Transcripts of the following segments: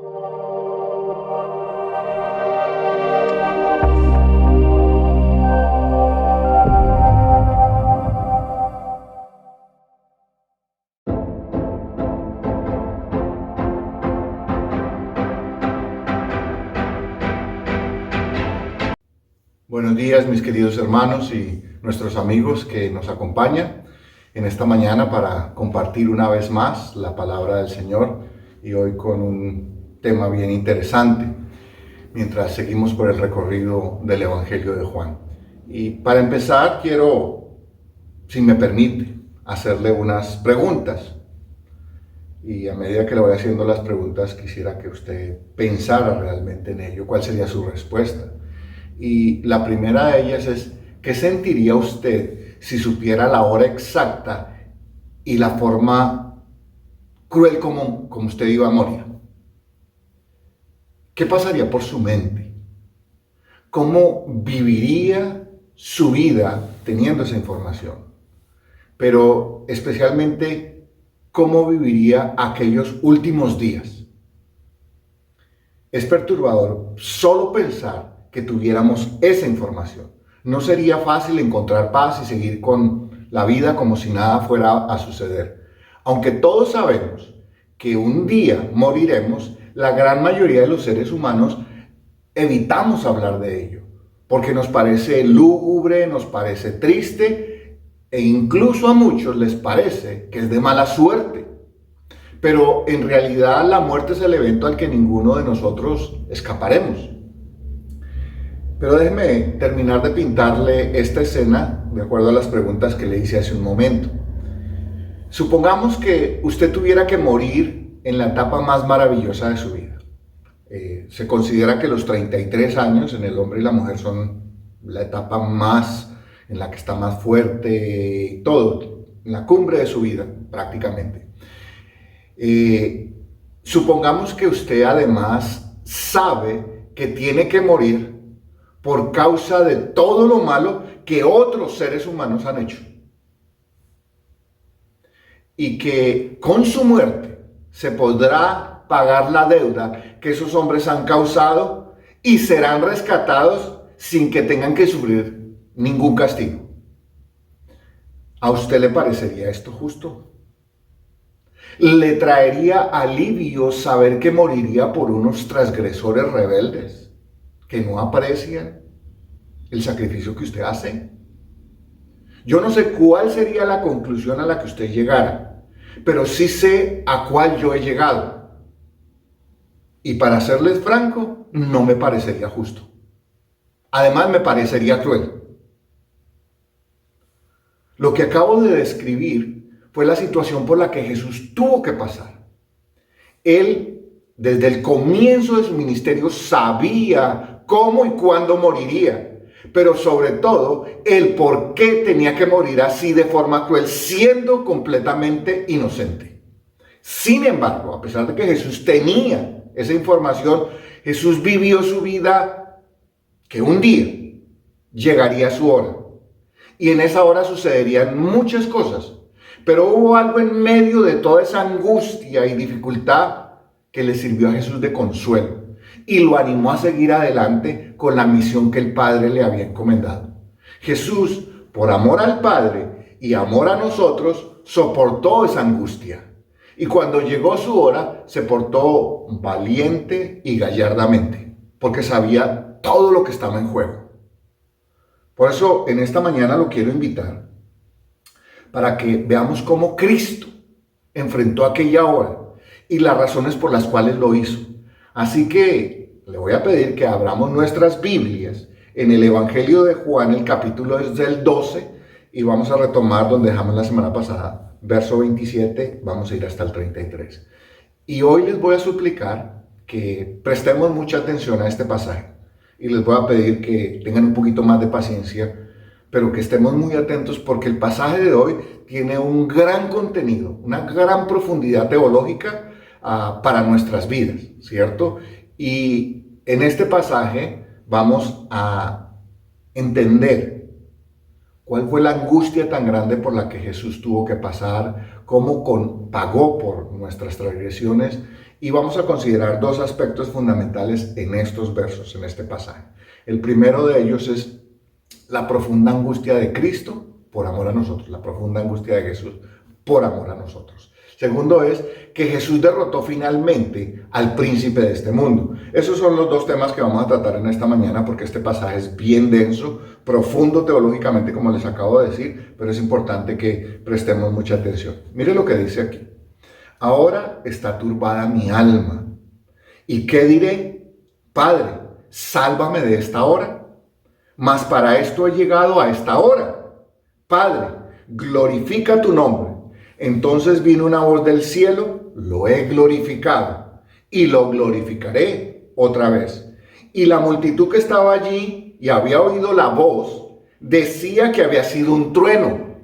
Buenos días, mis queridos hermanos y nuestros amigos que nos acompañan en esta mañana para compartir una vez más la palabra del Señor, y hoy con un tema bien interesante mientras seguimos por el recorrido del Evangelio de Juan. Y para empezar quiero, si me permite, hacerle unas preguntas, y a medida que le voy haciendo las preguntas quisiera que usted pensara realmente en ello, cuál sería su respuesta. Y la primera de ellas es: ¿qué sentiría usted si supiera la hora exacta y la forma cruel como usted iba a morir? ¿Qué pasaría por su mente? ¿Cómo viviría su vida teniendo esa información? Pero especialmente, ¿cómo viviría aquellos últimos días? Es perturbador solo pensar que tuviéramos esa información. No sería fácil encontrar paz y seguir con la vida como si nada fuera a suceder. Aunque todos sabemos que un día moriremos, la gran mayoría de los seres humanos evitamos hablar de ello, porque nos parece lúgubre, nos parece triste, e incluso a muchos les parece que es de mala suerte. Pero en realidad la muerte es el evento al que ninguno de nosotros escaparemos. Pero déjeme terminar de pintarle esta escena de acuerdo a las preguntas que le hice hace un momento. Supongamos que usted tuviera que morir en la etapa más maravillosa de su vida. Se considera que los 33 años en el hombre y la mujer son la etapa más, en la que está más fuerte y todo, en la cumbre de su vida prácticamente. Supongamos que usted además sabe que tiene que morir por causa de todo lo malo que otros seres humanos han hecho, y que con su muerte se podrá pagar la deuda que esos hombres han causado y serán rescatados sin que tengan que sufrir ningún castigo. ¿A usted le parecería esto justo? ¿Le traería alivio saber que moriría por unos transgresores rebeldes que no aprecian el sacrificio que usted hace? Yo no sé cuál sería la conclusión a la que usted llegara, pero sí sé a cuál yo he llegado. Y para serles franco, no me parecería justo. Además, me parecería cruel. Lo que acabo de describir fue la situación por la que Jesús tuvo que pasar. Él, desde el comienzo de su ministerio, sabía cómo y cuándo moriría, pero sobre todo el por qué tenía que morir así de forma cruel, siendo completamente inocente. Sin embargo, a pesar de que Jesús tenía esa información, Jesús vivió su vida que un día llegaría su hora. Y en esa hora sucederían muchas cosas. Pero hubo algo en medio de toda esa angustia y dificultad que le sirvió a Jesús de consuelo y lo animó a seguir adelante con la misión que el Padre le había encomendado. Jesús, por amor al Padre y amor a nosotros, soportó esa angustia. Y cuando llegó su hora, se portó valiente y gallardamente, porque sabía todo lo que estaba en juego. Por eso, en esta mañana lo quiero invitar para que veamos cómo Cristo enfrentó aquella hora y las razones por las cuales lo hizo. Así que le voy a pedir que abramos nuestras Biblias en el Evangelio de Juan, el capítulo es del 12, y vamos a retomar donde dejamos la semana pasada, verso 27, vamos a ir hasta el 33. Y hoy les voy a suplicar que prestemos mucha atención a este pasaje, y les voy a pedir que tengan un poquito más de paciencia, pero que estemos muy atentos, porque el pasaje de hoy tiene un gran contenido, una gran profundidad teológica para nuestras vidas, ¿cierto? Y en este pasaje vamos a entender cuál fue la angustia tan grande por la que Jesús tuvo que pasar, cómo pagó por nuestras transgresiones Y vamos a considerar dos aspectos fundamentales en estos versos, en este pasaje. El primero de ellos es la profunda angustia de Cristo por amor a nosotros, la profunda angustia de Jesús por amor a nosotros. Segundo es que Jesús derrotó finalmente al príncipe de este mundo. Esos son los dos temas que vamos a tratar en esta mañana, porque este pasaje es bien denso, profundo teológicamente, como les acabo de decir, pero es importante que prestemos mucha atención. Mire lo que dice aquí. Ahora está turbada mi alma. ¿Y qué diré? Padre, sálvame de esta hora. Mas para esto he llegado a esta hora. Padre, glorifica tu nombre. Entonces vino una voz del cielo, lo he glorificado y lo glorificaré otra vez. Y la multitud que estaba allí y había oído la voz, decía que había sido un trueno.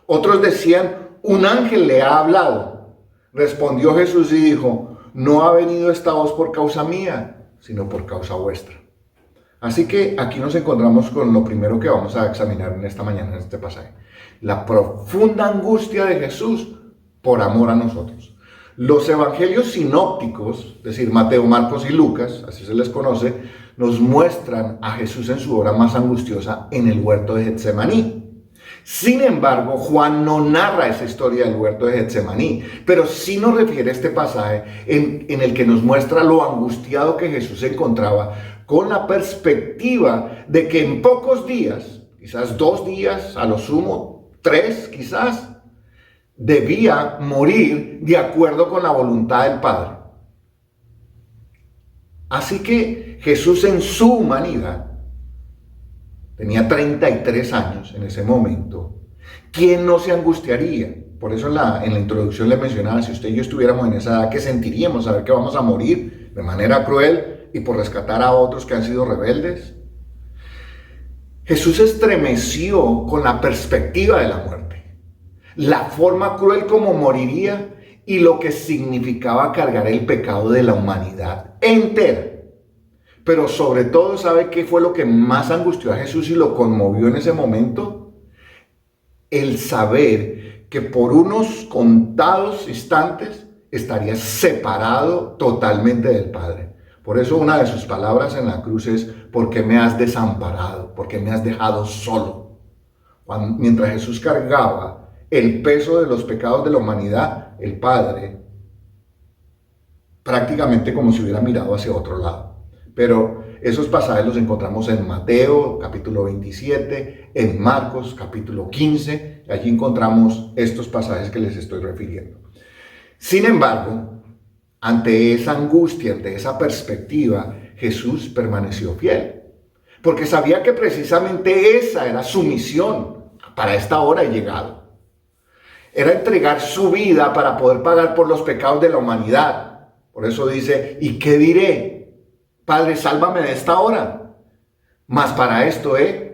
Otros decían, un ángel le ha hablado. Respondió Jesús y dijo, no ha venido esta voz por causa mía, sino por causa vuestra. Así que aquí nos encontramos con lo primero que vamos a examinar en esta mañana, en este pasaje. La profunda angustia de Jesús por amor a nosotros. Los evangelios sinópticos, es decir, Mateo, Marcos y Lucas, así se les conoce, nos muestran a Jesús en su hora más angustiosa en el huerto de Getsemaní. Sin embargo, Juan no narra esa historia del huerto de Getsemaní, pero sí nos refiere a este pasaje en el que nos muestra lo angustiado que Jesús se encontraba, con la perspectiva de que en pocos días, quizás 2 días, a lo sumo 3 quizás, debía morir de acuerdo con la voluntad del Padre. Así que Jesús en su humanidad, tenía 33 años en ese momento, ¿quién no se angustiaría? Por eso en la introducción le mencionaba, si usted y yo estuviéramos en esa edad, ¿qué sentiríamos? Saber que vamos a morir de manera cruel y por rescatar a otros que han sido rebeldes. Jesús se estremeció con la perspectiva de la muerte, la forma cruel como moriría y lo que significaba cargar el pecado de la humanidad entera. Pero sobre todo, ¿sabe qué fue lo que más angustió a Jesús y lo conmovió en ese momento? El saber que por unos contados instantes estaría separado totalmente del Padre. Por eso una de sus palabras en la cruz es, ¿por qué me has desamparado? ¿Por qué me has dejado solo? Mientras Jesús cargaba el peso de los pecados de la humanidad, el Padre, prácticamente como si hubiera mirado hacia otro lado. Pero esos pasajes los encontramos en Mateo, capítulo 27, en Marcos, capítulo 15, y allí encontramos estos pasajes que les estoy refiriendo. Sin embargo, ante esa angustia, ante esa perspectiva, Jesús permaneció fiel, porque sabía que precisamente esa era su misión. Para esta hora he llegado. Era entregar su vida para poder pagar por los pecados de la humanidad. Por eso dice, ¿y qué diré? Padre, sálvame de esta hora. Mas para esto he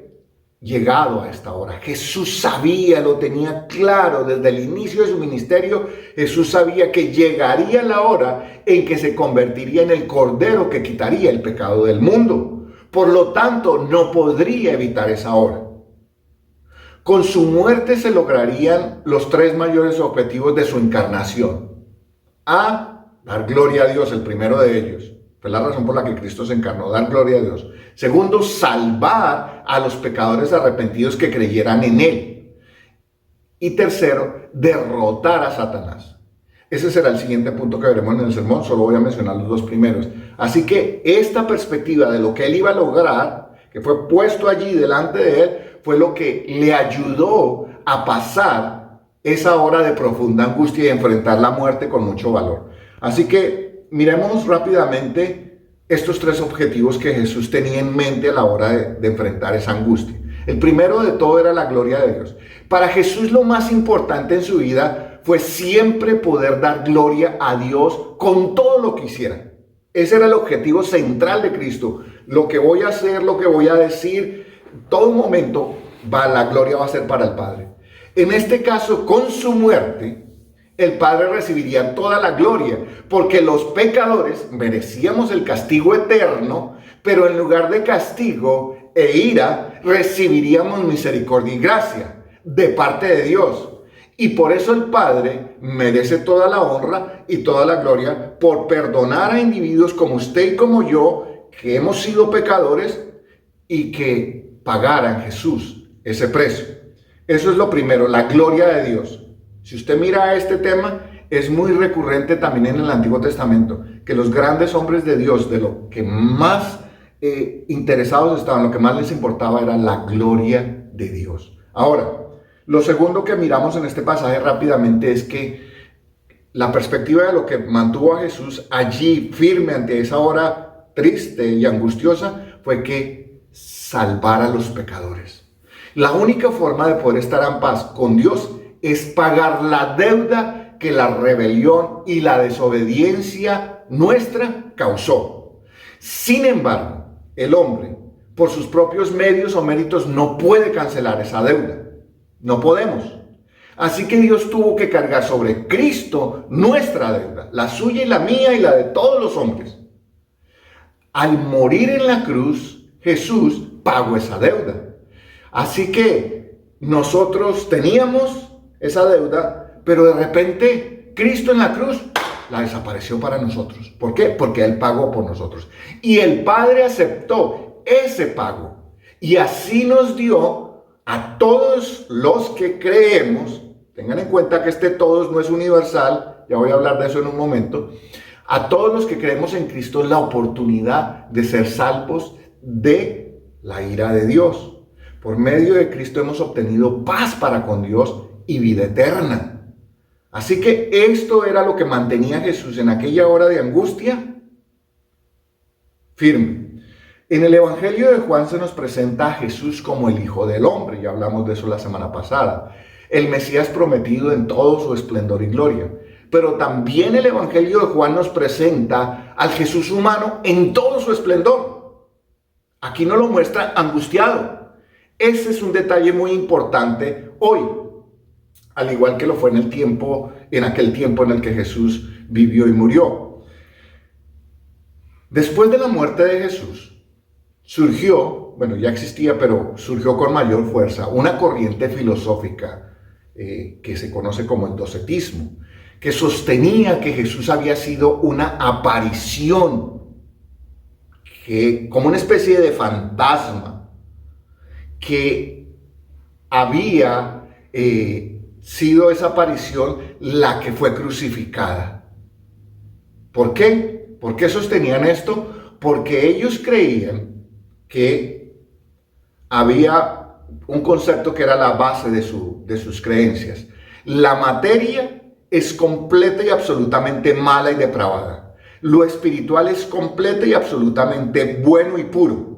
llegado a esta hora. Jesús sabía, lo tenía claro desde el inicio de su ministerio. Jesús sabía que llegaría la hora en que se convertiría en el Cordero que quitaría el pecado del mundo. Por lo tanto, no podría evitar esa hora. Con su muerte se lograrían los 3 mayores objetivos de su encarnación. A, dar gloria a Dios, el primero de ellos. Fue la razón por la que Cristo se encarnó, dar gloria a Dios. Segundo, salvar a los pecadores arrepentidos que creyeran en Él. Y tercero, derrotar a Satanás. Ese será el siguiente punto que veremos en el sermón, solo voy a mencionar los 2 primeros. Así que esta perspectiva de lo que Él iba a lograr, que fue puesto allí delante de Él, fue lo que le ayudó a pasar esa hora de profunda angustia y enfrentar la muerte con mucho valor. Así que miremos rápidamente estos 3 objetivos que Jesús tenía en mente a la hora de enfrentar esa angustia. El primero de todo era la gloria de Dios. Para Jesús lo más importante en su vida fue siempre poder dar gloria a Dios con todo lo que hiciera. Ese era el objetivo central de Cristo. Lo que voy a hacer, lo que voy a decir, todo momento la gloria va a ser para el Padre. En este caso, con su muerte, el Padre recibiría toda la gloria, porque los pecadores merecíamos el castigo eterno, pero en lugar de castigo e ira, recibiríamos misericordia y gracia de parte de Dios. Y por eso el Padre merece toda la honra y toda la gloria por perdonar a individuos como usted y como yo, que hemos sido pecadores y que pagaran Jesús ese precio. Eso es lo primero, la gloria de Dios. Si usted mira este tema, es muy recurrente también en el Antiguo Testamento, que los grandes hombres de Dios, de lo que más interesados estaban, lo que más les importaba era la gloria de Dios. Ahora, lo segundo que miramos en este pasaje rápidamente es que la perspectiva de lo que mantuvo a Jesús allí firme ante esa hora triste y angustiosa fue que salvar a los pecadores. La única forma de poder estar en paz con Dios es pagar la deuda que la rebelión y la desobediencia nuestra causó. Sin embargo, el hombre, por sus propios medios o méritos, no puede cancelar esa deuda. No podemos. Así que Dios tuvo que cargar sobre Cristo nuestra deuda, la suya y la mía y la de todos los hombres. Al morir en la cruz, Jesús pagó esa deuda. Así que nosotros teníamos esa deuda, pero de repente Cristo en la cruz la desapareció para nosotros. ¿Por qué? Porque Él pagó por nosotros. Y el Padre aceptó ese pago. Y así nos dio a todos los que creemos. Tengan en cuenta que este todos no es universal. Ya voy a hablar de eso en un momento. A todos los que creemos en Cristo la oportunidad de ser salvos de la ira de Dios. Por medio de Cristo hemos obtenido paz para con Dios y vida eterna. Así que esto era lo que mantenía a Jesús en aquella hora de angustia firme. En el Evangelio de Juan se nos presenta a Jesús como el Hijo del Hombre, ya hablamos de eso la semana pasada, el Mesías prometido en todo su esplendor y gloria. Pero también el Evangelio de Juan nos presenta al Jesús humano en todo su esplendor. Aquí nos lo muestra angustiado. Ese es un detalle muy importante hoy, al igual que lo fue en aquel tiempo en el que Jesús vivió y murió. Después de la muerte de Jesús, ya existía, pero surgió con mayor fuerza una corriente filosófica que se conoce como el docetismo, que sostenía que Jesús había sido una aparición, como una especie de fantasma, que había sido esa aparición la que fue crucificada. ¿Por qué? ¿Por qué sostenían esto? Porque ellos creían que había un concepto que era la base de sus creencias. La materia es completa y absolutamente mala y depravada. Lo espiritual es completa y absolutamente bueno y puro.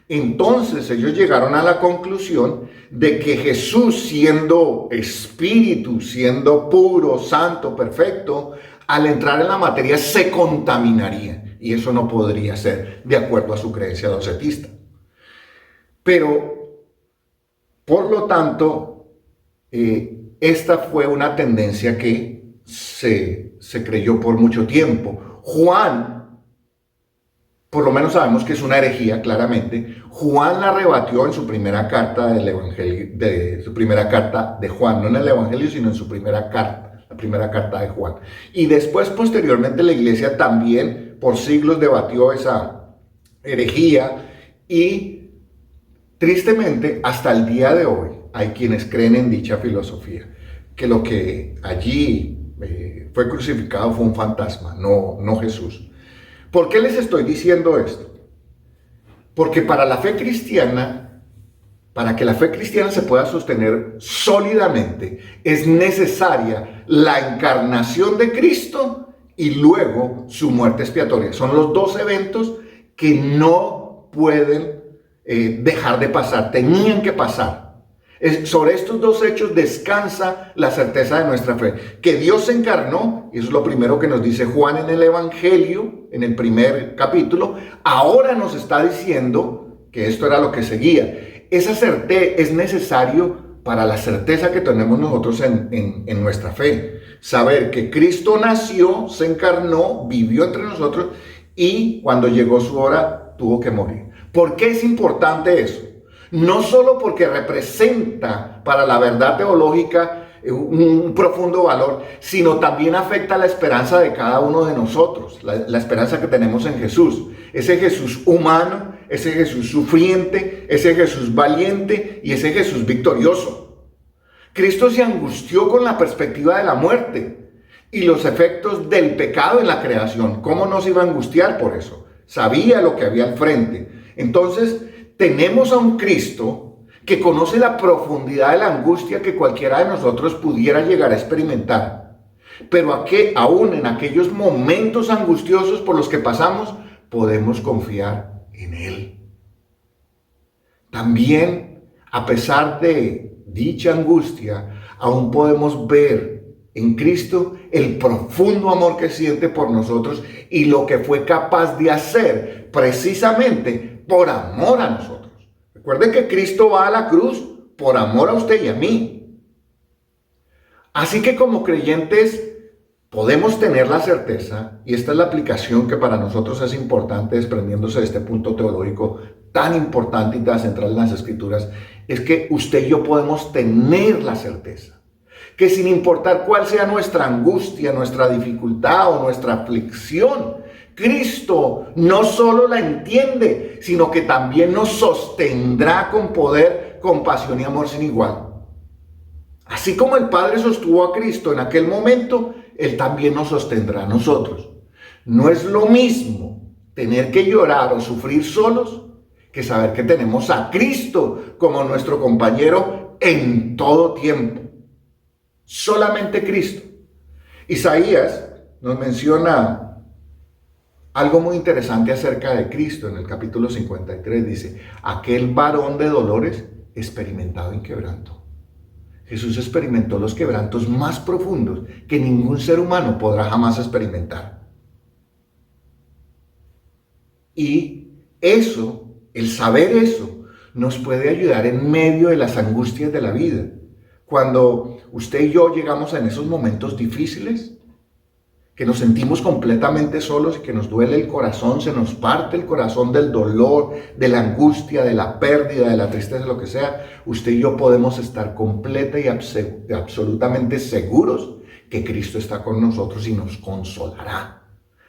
Entonces ellos llegaron a la conclusión de que Jesús, siendo espíritu, siendo puro, santo, perfecto, al entrar en la materia se contaminaría. Y eso no podría ser de acuerdo a su creencia docetista. Pero, por lo tanto, esta fue una tendencia que se creyó por mucho tiempo. Juan, por lo menos sabemos que es una herejía, claramente. Juan la rebatió en su primera carta del Evangelio, su primera carta de Juan, no en el Evangelio, sino en su primera carta, la primera carta de Juan. Y después, posteriormente, la iglesia también por siglos debatió esa herejía y, tristemente, hasta el día de hoy hay quienes creen en dicha filosofía, que lo que allí fue crucificado fue un fantasma, no Jesús. ¿Por qué les estoy diciendo esto? Porque para la fe cristiana, para que la fe cristiana se pueda sostener sólidamente, es necesaria la encarnación de Cristo y luego su muerte expiatoria. Son los dos eventos que no pueden dejar de pasar, tenían que pasar. Sobre estos dos hechos descansa la certeza de nuestra fe, que Dios se encarnó, y eso es lo primero que nos dice Juan en el Evangelio, en el primer capítulo. Ahora nos está diciendo que esto era lo que seguía. Esa certeza es necesario para la certeza que tenemos nosotros en nuestra fe. Saber que Cristo nació, se encarnó, vivió entre nosotros y cuando llegó su hora tuvo que morir. ¿Por qué es importante eso? No solo porque representa para la verdad teológica un profundo valor, sino también afecta la esperanza de cada uno de nosotros, la esperanza que tenemos en Jesús. Ese Jesús humano, ese Jesús sufriente, ese Jesús valiente y ese Jesús victorioso. Cristo se angustió con la perspectiva de la muerte y los efectos del pecado en la creación. ¿Cómo no se iba a angustiar por eso? Sabía lo que había al frente. Entonces, tenemos a un Cristo que conoce la profundidad de la angustia que cualquiera de nosotros pudiera llegar a experimentar. Pero aún en aquellos momentos angustiosos por los que pasamos, podemos confiar en Él. También, a pesar de dicha angustia, aún podemos ver en Cristo el profundo amor que siente por nosotros y lo que fue capaz de hacer precisamente por amor a nosotros. Recuerden que Cristo va a la cruz por amor a usted y a mí. Así que como creyentes podemos tener la certeza, y esta es la aplicación que para nosotros es importante desprendiéndose de este punto teológico tan importante y tan central en las Escrituras, es que usted y yo podemos tener la certeza que sin importar cuál sea nuestra angustia, nuestra dificultad o nuestra aflicción, Cristo no solo la entiende, sino que también nos sostendrá con poder, compasión y amor sin igual. Así como el Padre sostuvo a Cristo en aquel momento, Él también nos sostendrá a nosotros. No es lo mismo tener que llorar o sufrir solos que saber que tenemos a Cristo como nuestro compañero en todo tiempo. Solamente Cristo. Isaías nos menciona algo muy interesante acerca de Cristo en el capítulo 53. Dice, aquel varón de dolores experimentado en quebranto. Jesús experimentó los quebrantos más profundos que ningún ser humano podrá jamás experimentar. Y eso, el saber eso, nos puede ayudar en medio de las angustias de la vida. Cuando usted y yo llegamos en esos momentos difíciles, que nos sentimos completamente solos y que nos duele el corazón, se nos parte el corazón del dolor, de la angustia, de la pérdida, de la tristeza, lo que sea, usted y yo podemos estar completa y absolutamente seguros que Cristo está con nosotros y nos consolará.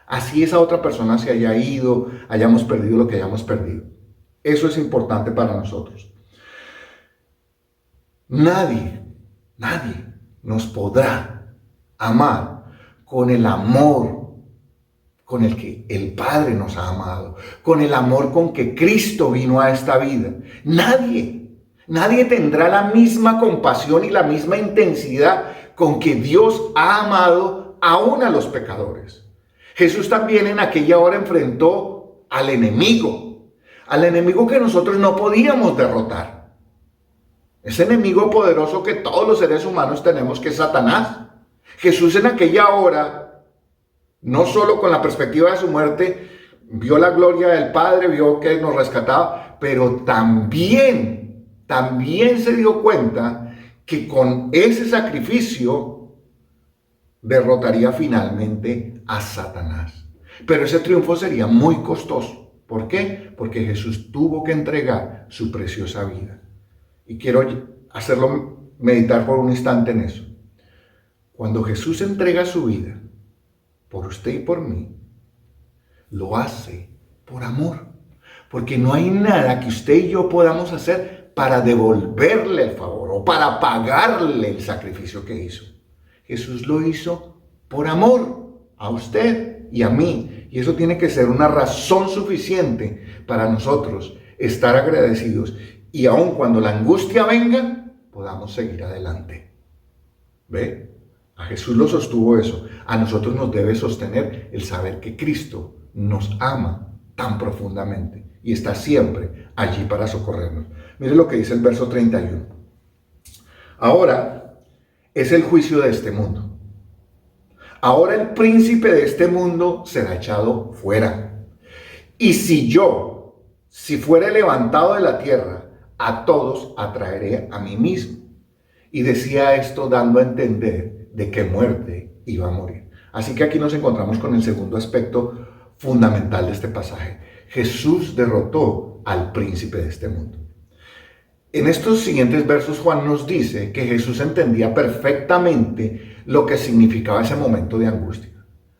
Así esa otra persona se haya ido, hayamos perdido lo que hayamos perdido. Eso es importante para nosotros. Nadie nos podrá amar con el amor con el que el Padre nos ha amado, con el amor con que Cristo vino a esta vida. Nadie tendrá la misma compasión y la misma intensidad con que Dios ha amado aún a los pecadores. Jesús también en aquella hora enfrentó al enemigo que nosotros no podíamos derrotar. Ese enemigo poderoso que todos los seres humanos tenemos, que es Satanás. Jesús en aquella hora, no solo con la perspectiva de su muerte, vio la gloria del Padre, vio que nos rescataba, pero también se dio cuenta que con ese sacrificio derrotaría finalmente a Satanás. Pero ese triunfo sería muy costoso. ¿Por qué? Porque Jesús tuvo que entregar su preciosa vida. Y quiero hacerlo meditar por un instante en eso. Cuando Jesús entrega su vida por usted y por mí, lo hace por amor. Porque no hay nada que usted y yo podamos hacer para devolverle el favor o para pagarle el sacrificio que hizo. Jesús lo hizo por amor a usted y a mí. Y eso tiene que ser una razón suficiente para nosotros estar agradecidos. Y aun cuando la angustia venga, podamos seguir adelante. ¿Ve? A Jesús lo sostuvo eso. A nosotros nos debe sostener el saber que Cristo nos ama tan profundamente y está siempre allí para socorrernos. Mire lo que dice el verso 31. Ahora es el juicio de este mundo. Ahora el príncipe de este mundo será echado fuera. Y si fuere levantado de la tierra, a todos atraeré a mí mismo. Y decía esto dando a entender de qué muerte iba a morir. Así que aquí nos encontramos con el segundo aspecto fundamental de este pasaje. Jesús derrotó al príncipe de este mundo. En estos siguientes versos Juan nos dice que Jesús entendía perfectamente lo que significaba ese momento de angustia.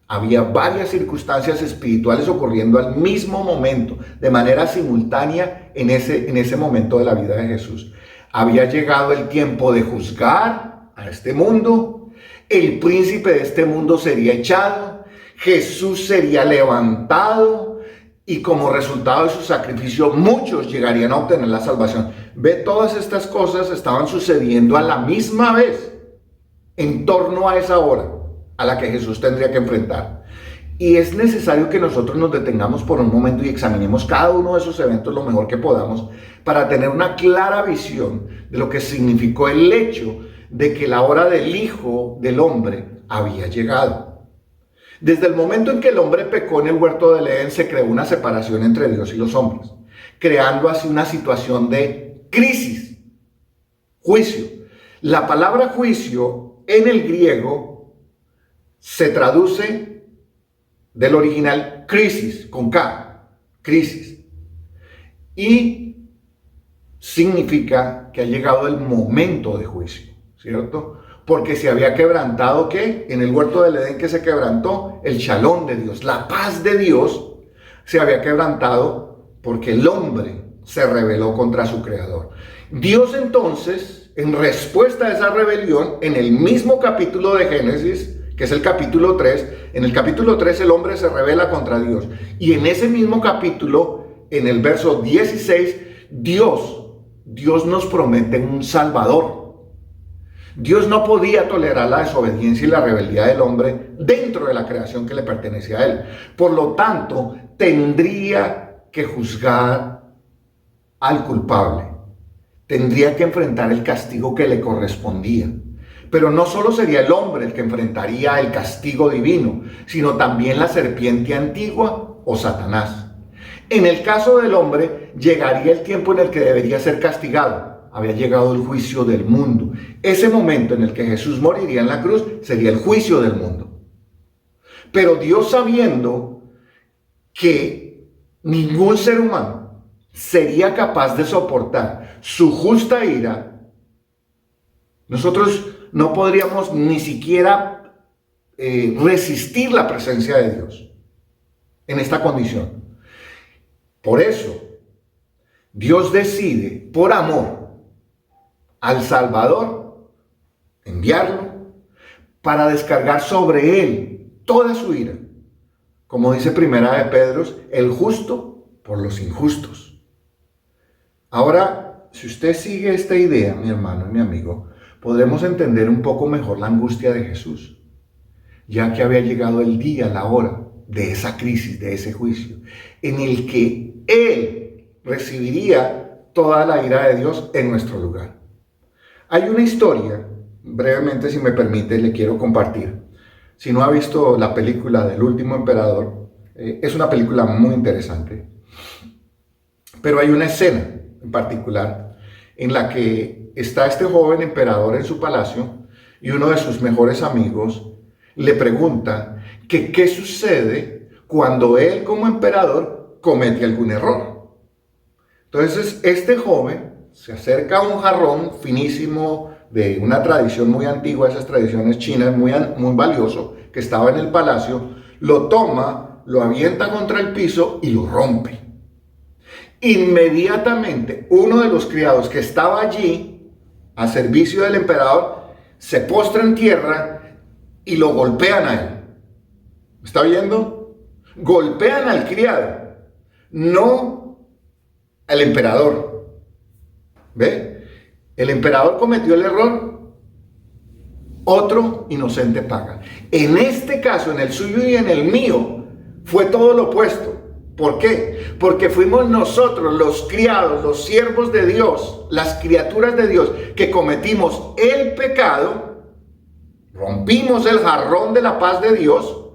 Había varias circunstancias espirituales ocurriendo al mismo momento, de manera simultánea en ese momento de la vida de Jesús. Había llegado el tiempo de juzgar a este mundo, el príncipe de este mundo sería echado, Jesús sería levantado y como resultado de su sacrificio muchos llegarían a obtener la salvación. Ve, todas estas cosas estaban sucediendo a la misma vez, en torno a esa hora a la que Jesús tendría que enfrentar. Y es necesario que nosotros nos detengamos por un momento y examinemos cada uno de esos eventos lo mejor que podamos para tener una clara visión de lo que significó el hecho de que la hora del Hijo del Hombre había llegado. Desde el momento en que el hombre pecó en el huerto del Edén, se creó una separación entre Dios y los hombres, creando así una situación de crisis, juicio. La palabra juicio en el griego se traduce del original crisis, con K, crisis. Y significa que ha llegado el momento de juicio, ¿cierto? Porque se había quebrantado, ¿qué? En el huerto del Edén que se quebrantó, el shalom de Dios, la paz de Dios, se había quebrantado porque el hombre se rebeló contra su creador. Dios entonces, en respuesta a esa rebelión, en el mismo capítulo de Génesis, que es el capítulo 3, en el capítulo 3 el hombre se rebela contra Dios. Y en ese mismo capítulo, en el verso 16, Dios nos promete un Salvador. Dios no podía tolerar la desobediencia y la rebeldía del hombre dentro de la creación que le pertenecía a él. Por lo tanto, tendría que juzgar al culpable. Tendría que enfrentar el castigo que le correspondía. Pero no solo sería el hombre el que enfrentaría el castigo divino, sino también la serpiente antigua o Satanás. En el caso del hombre, llegaría el tiempo en el que debería ser castigado. Había llegado el juicio del mundo. Ese momento en el que Jesús moriría en la cruz sería el juicio del mundo. Pero Dios, sabiendo que ningún ser humano sería capaz de soportar su justa ira, nosotros no podríamos ni siquiera resistir la presencia de Dios en esta condición. Por eso, Dios decide, por amor, al Salvador, enviarlo para descargar sobre él toda su ira. Como dice Primera de Pedro, el justo por los injustos. Ahora, si usted sigue esta idea, mi hermano y mi amigo, podremos entender un poco mejor la angustia de Jesús, ya que había llegado el día, la hora de esa crisis, de ese juicio, en el que él recibiría toda la ira de Dios en nuestro lugar. Hay una historia, brevemente si me permite, le quiero compartir. Si no ha visto la película del Último Emperador, es una película muy interesante. Pero hay una escena en particular en la que está este joven emperador en su palacio y uno de sus mejores amigos le pregunta que qué sucede cuando él como emperador comete algún error. Entonces este joven se acerca a un jarrón finísimo de una tradición muy antigua, esas tradiciones chinas, muy valioso, que estaba en el palacio, lo toma, lo avienta contra el piso y lo rompe. Inmediatamente uno de los criados que estaba allí a servicio del emperador se postra en tierra y lo golpean a él. ¿Está viendo? Golpean al criado, no al emperador. ¿Ve? El emperador cometió el error, otro inocente paga. En este caso, en el suyo y en el mío, fue todo lo opuesto. ¿Por qué? Porque fuimos nosotros, los criados, los siervos de Dios, las criaturas de Dios, que cometimos el pecado, rompimos el jarrón de la paz de Dios.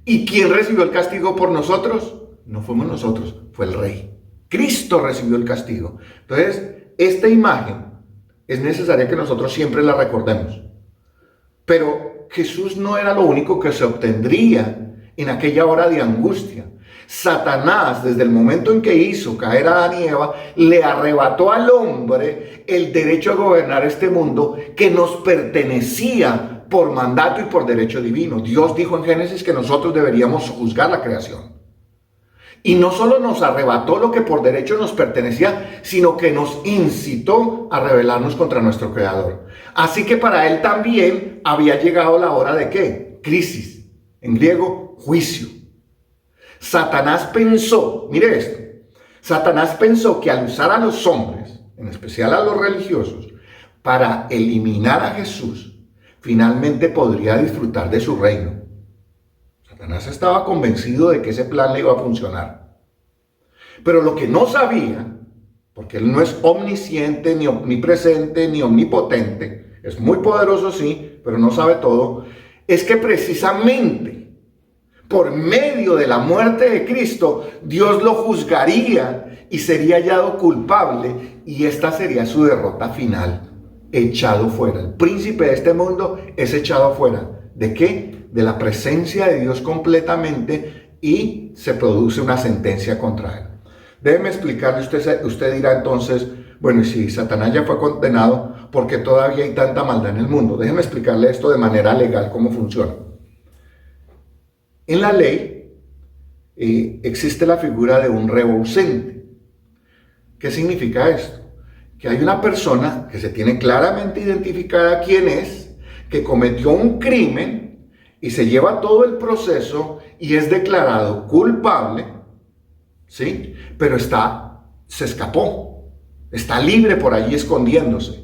¿Y quién recibió el castigo por nosotros? No fuimos nosotros, fue el Rey. Cristo recibió el castigo. Entonces, esta imagen es necesaria que nosotros siempre la recordemos. Pero Jesús no era lo único que se obtendría en aquella hora de angustia. Satanás, desde el momento en que hizo caer a Adán y Eva, le arrebató al hombre el derecho a gobernar este mundo que nos pertenecía por mandato y por derecho divino. Dios dijo en Génesis que nosotros deberíamos juzgar la creación. Y no solo nos arrebató lo que por derecho nos pertenecía, sino que nos incitó a rebelarnos contra nuestro Creador. Así que para él también había llegado la hora de ¿qué? Crisis. En griego, juicio. Satanás pensó, mire esto, Satanás pensó que al usar a los hombres, en especial a los religiosos, para eliminar a Jesús, finalmente podría disfrutar de su reino. Satanás estaba convencido de que ese plan le iba a funcionar. Pero lo que no sabía, porque él no es omnisciente, ni omnipresente, ni omnipotente, es muy poderoso sí, pero no sabe todo, es que precisamente por medio de la muerte de Cristo, Dios lo juzgaría y sería hallado culpable, y esta sería su derrota final, echado fuera. El príncipe de este mundo es echado fuera. ¿De qué? De la presencia de Dios completamente, y se produce una sentencia contra él. Déjeme explicarle, usted dirá entonces, bueno, y si Satanás ya fue condenado, ¿por qué todavía hay tanta maldad en el mundo? Déjeme explicarle esto de manera legal, cómo funciona. En la ley existe la figura de un reo ausente. ¿Qué significa esto? Que hay una persona que se tiene claramente identificada quién es, que cometió un crimen y se lleva todo el proceso y es declarado culpable, ¿sí? Pero se escapó, está libre por allí escondiéndose.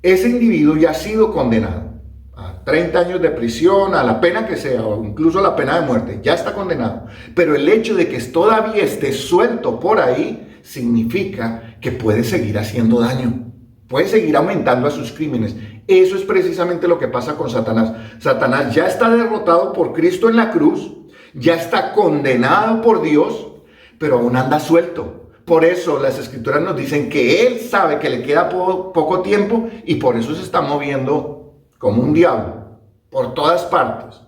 Ese individuo ya ha sido condenado a 30 años de prisión, a la pena que sea, o incluso a la pena de muerte, ya está condenado. Pero el hecho de que todavía esté suelto por ahí significa que puede seguir haciendo daño, puede seguir aumentando a sus crímenes. Eso es precisamente lo que pasa con Satanás. Satanás ya está derrotado por Cristo en la cruz, ya está condenado por Dios, pero aún anda suelto. Por eso las escrituras nos dicen que él sabe que le queda poco tiempo, y por eso se está moviendo como un diablo por todas partes.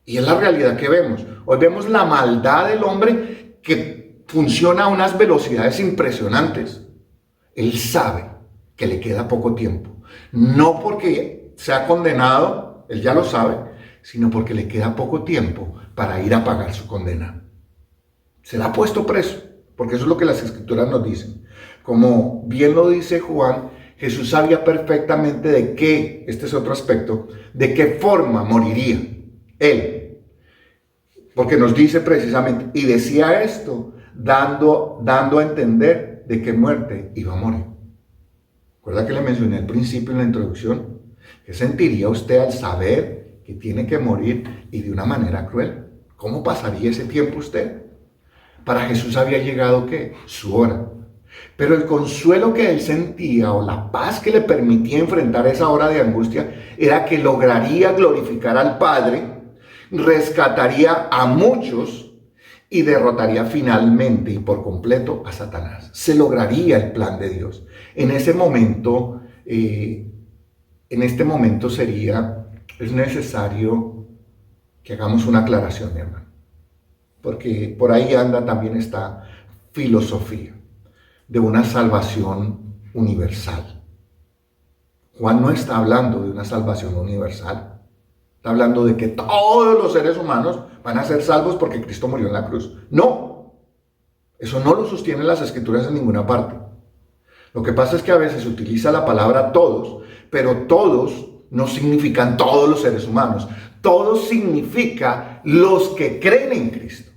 Y es la realidad que vemos. Hoy vemos la maldad del hombre que funciona a unas velocidades impresionantes. Él sabe que le queda poco tiempo. No porque sea condenado, él ya lo sabe, sino porque le queda poco tiempo para ir a pagar su condena. Será puesto preso, porque eso es lo que las escrituras nos dicen. Como bien lo dice Juan, Jesús sabía perfectamente de qué, este es otro aspecto, de qué forma moriría él. Porque nos dice precisamente, y decía esto, dando a entender de qué muerte iba a morir. ¿Recuerda que le mencioné al principio en la introducción? ¿Qué sentiría usted al saber que tiene que morir y de una manera cruel? ¿Cómo pasaría ese tiempo usted? Para Jesús había llegado, ¿qué? Su hora. Pero el consuelo que él sentía, o la paz que le permitía enfrentar esa hora de angustia, era que lograría glorificar al Padre, rescataría a muchos y derrotaría finalmente y por completo a Satanás. Se lograría el plan de Dios. En este momento es necesario que hagamos una aclaración, mi hermano. Porque por ahí anda también esta filosofía de una salvación universal. Juan no está hablando de una salvación universal. Está hablando de que todos los seres humanos van a ser salvos porque Cristo murió en la cruz. No, eso no lo sostienen las escrituras en ninguna parte. Lo que pasa es que a veces se utiliza la palabra todos, pero todos no significan todos los seres humanos. Todos significa los que creen en Cristo.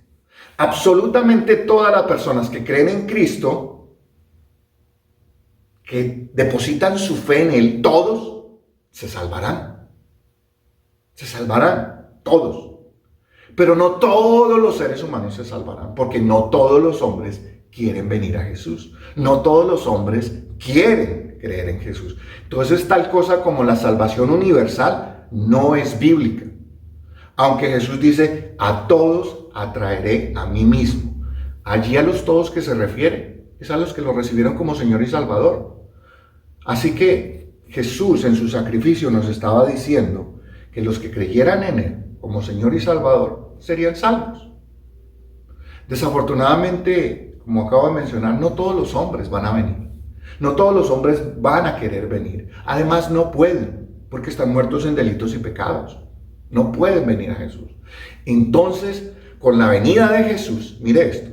Absolutamente todas las personas que creen en Cristo, que depositan su fe en Él, todos se salvarán. Se salvarán, todos. Pero no todos los seres humanos se salvarán, porque no todos los hombres quieren venir a Jesús. No todos los hombres quieren creer en Jesús. Entonces, tal cosa como la salvación universal no es bíblica. Aunque Jesús dice, a todos atraeré a mí mismo. Allí a los todos que se refiere es a los que lo recibieron como Señor y Salvador. Así que Jesús en su sacrificio nos estaba diciendo que los que creyeran en Él como Señor y Salvador serían salvos. Desafortunadamente, como acabo de mencionar, no todos los hombres van a venir. No todos los hombres van a querer venir. Además, no pueden, porque están muertos en delitos y pecados. No pueden venir a Jesús. Entonces, con la venida de Jesús, mire esto,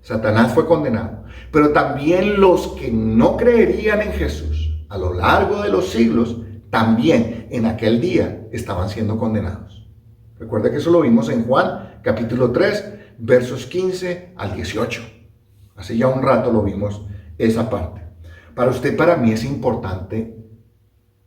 Satanás fue condenado, pero también los que no creerían en Jesús a lo largo de los siglos, también en aquel día estaban siendo condenados. Recuerda que eso lo vimos en Juan, capítulo 3, versos 15 al 18. Hace ya un rato lo vimos esa parte. Para usted, para mí es importante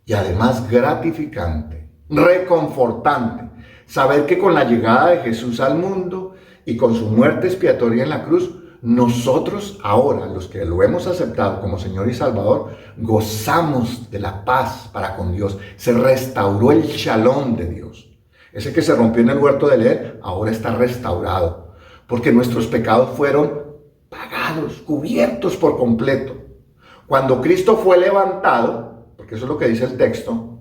y además gratificante, reconfortante, saber que con la llegada de Jesús al mundo y con su muerte expiatoria en la cruz, nosotros ahora, los que lo hemos aceptado como Señor y Salvador, gozamos de la paz para con Dios. Se restauró el shalom de Dios. Ese que se rompió en el huerto del Edén, ahora está restaurado, porque nuestros pecados fueron pagados, cubiertos por completo. Cuando Cristo fue levantado, porque eso es lo que dice el texto,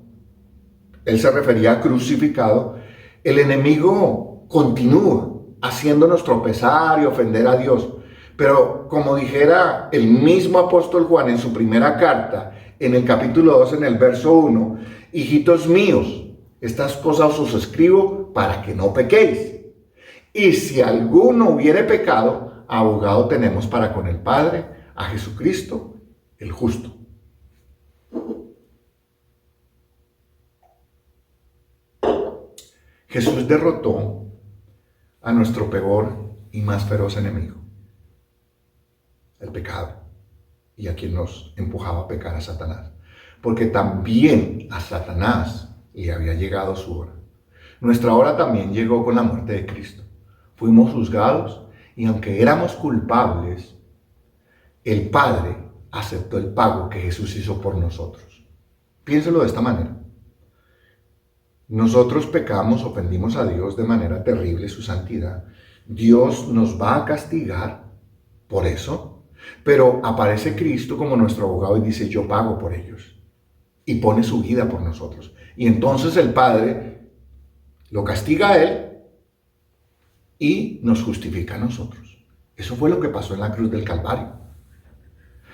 él se refería a crucificado, el enemigo continúa haciéndonos tropezar y ofender a Dios. Pero como dijera el mismo apóstol Juan en su primera carta, en el capítulo 2, en el verso 1, hijitos míos, estas cosas os escribo para que no pequéis. Y si alguno hubiere pecado, abogado tenemos para con el Padre, a Jesucristo, el justo. Jesús derrotó a nuestro peor y más feroz enemigo, el pecado, y a quien nos empujaba a pecar, a Satanás. Porque también a Satanás le había llegado su hora. Nuestra hora también llegó con la muerte de Cristo. Fuimos juzgados y aunque éramos culpables, el Padre aceptó el pago que Jesús hizo por nosotros. Piénselo de esta manera. Nosotros pecamos, ofendimos a Dios de manera terrible, su santidad. Dios nos va a castigar por eso, pero aparece Cristo como nuestro abogado y dice, yo pago por ellos. Y pone su vida por nosotros. Y entonces el Padre lo castiga a él y nos justifica a nosotros. Eso fue lo que pasó en la cruz del Calvario.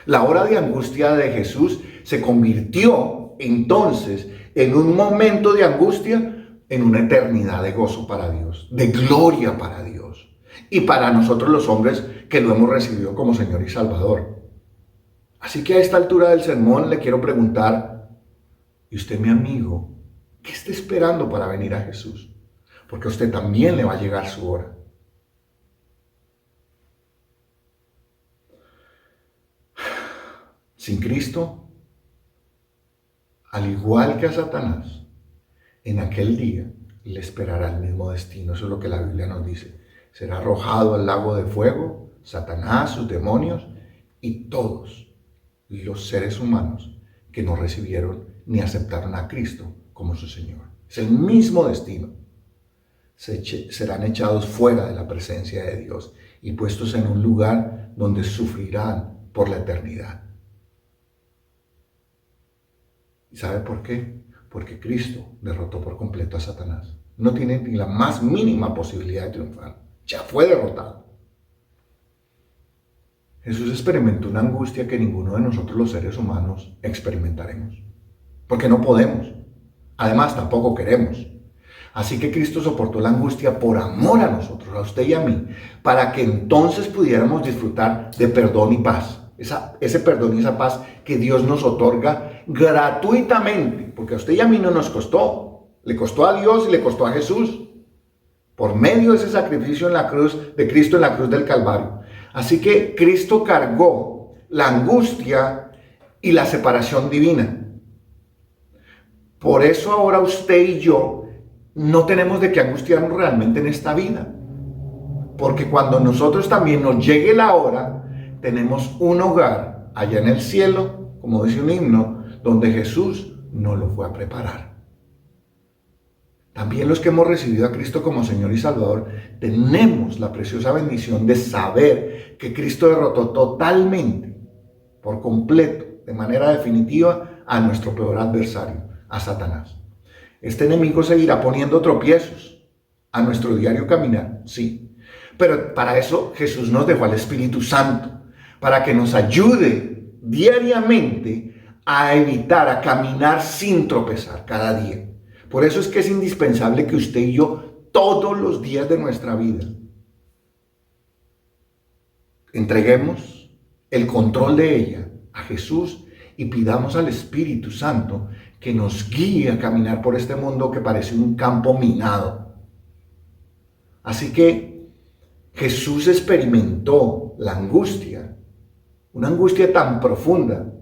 La hora de angustia de Jesús se convirtió entonces en un momento de angustia, en una eternidad de gozo para Dios, de gloria para Dios y para nosotros los hombres que lo hemos recibido como Señor y Salvador. Así que a esta altura del sermón le quiero preguntar, ¿y usted, mi amigo, qué está esperando para venir a Jesús? Porque a usted también le va a llegar su hora. Sin Cristo, al igual que a Satanás, en aquel día le esperará el mismo destino. Eso es lo que la Biblia nos dice. Será arrojado al lago de fuego, Satanás, sus demonios y todos los seres humanos que no recibieron ni aceptaron a Cristo como su Señor. Es el mismo destino. Serán echados fuera de la presencia de Dios y puestos en un lugar donde sufrirán por la eternidad. ¿Y sabe por qué? Porque Cristo derrotó por completo a Satanás. No tiene ni la más mínima posibilidad de triunfar. Ya fue derrotado. Jesús experimentó una angustia que ninguno de nosotros los seres humanos experimentaremos. Porque no podemos. Además, tampoco queremos. Así que Cristo soportó la angustia por amor a nosotros, a usted y a mí, para que entonces pudiéramos disfrutar de perdón y paz. Ese perdón y esa paz que Dios nos otorga gratuitamente, porque a usted y a mí no nos costó, le costó a Dios y le costó a Jesús, por medio de ese sacrificio en la cruz, de Cristo en la cruz del Calvario. Así que Cristo cargó la angustia y la separación divina. Por eso ahora usted y yo no tenemos de qué angustiarnos realmente en esta vida, porque cuando nosotros también nos llegue la hora, tenemos un hogar allá en el cielo, como dice un himno, donde Jesús nos lo fue a preparar. También los que hemos recibido a Cristo como Señor y Salvador, tenemos la preciosa bendición de saber que Cristo derrotó totalmente, por completo, de manera definitiva, a nuestro peor adversario, a Satanás. Este enemigo seguirá poniendo tropiezos, a nuestro diario caminar, sí. Pero para eso Jesús nos dejó al Espíritu Santo, para que nos ayude diariamente a evitar, a caminar sin tropezar cada día. Por eso es que es indispensable que usted y yo, todos los días de nuestra vida, entreguemos el control de ella a Jesús y pidamos al Espíritu Santo que nos guíe a caminar por este mundo que parece un campo minado. Así que Jesús experimentó la angustia, una angustia tan profunda,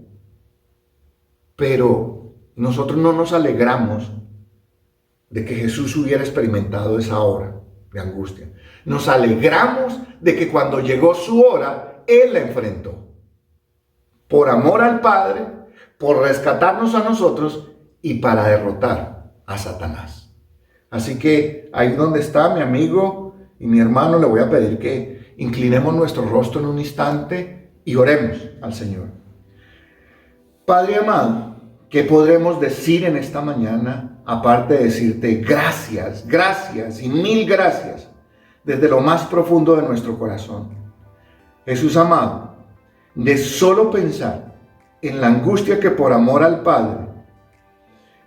pero nosotros no nos alegramos de que Jesús hubiera experimentado esa hora de angustia. Nos alegramos de que cuando llegó su hora, Él la enfrentó. Por amor al Padre, por rescatarnos a nosotros y para derrotar a Satanás. Así que ahí donde está mi amigo y mi hermano, le voy a pedir que inclinemos nuestro rostro en un instante y oremos al Señor. Padre amado, ¿qué podremos decir en esta mañana aparte de decirte gracias, gracias y mil gracias desde lo más profundo de nuestro corazón? Jesús amado, de solo pensar en la angustia que por amor al Padre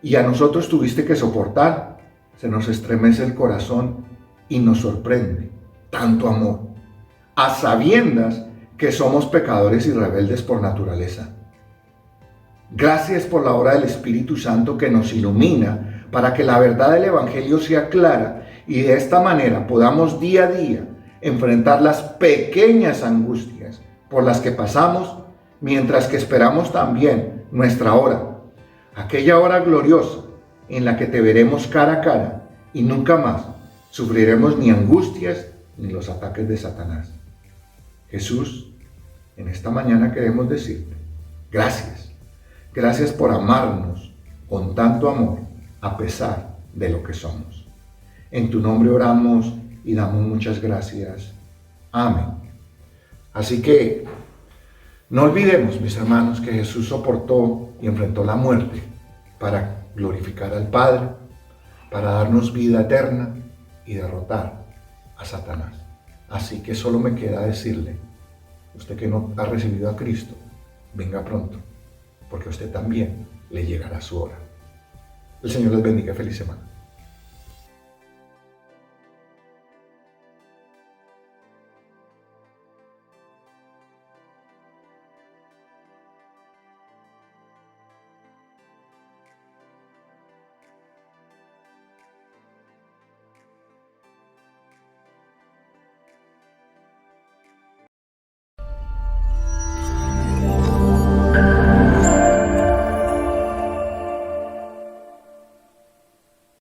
y a nosotros tuviste que soportar, se nos estremece el corazón y nos sorprende tanto amor, a sabiendas que somos pecadores y rebeldes por naturaleza. Gracias por la obra del Espíritu Santo que nos ilumina para que la verdad del Evangelio sea clara y de esta manera podamos día a día enfrentar las pequeñas angustias por las que pasamos mientras que esperamos también nuestra hora, aquella hora gloriosa en la que te veremos cara a cara y nunca más sufriremos ni angustias ni los ataques de Satanás. Jesús, en esta mañana queremos decirte gracias. Gracias por amarnos con tanto amor a pesar de lo que somos. En tu nombre oramos y damos muchas gracias. Amén. Así que no olvidemos, mis hermanos, que Jesús soportó y enfrentó la muerte para glorificar al Padre, para darnos vida eterna y derrotar a Satanás. Así que solo me queda decirle, usted que no ha recibido a Cristo, venga pronto, porque a usted también le llegará su hora. El Señor les bendiga. Feliz semana.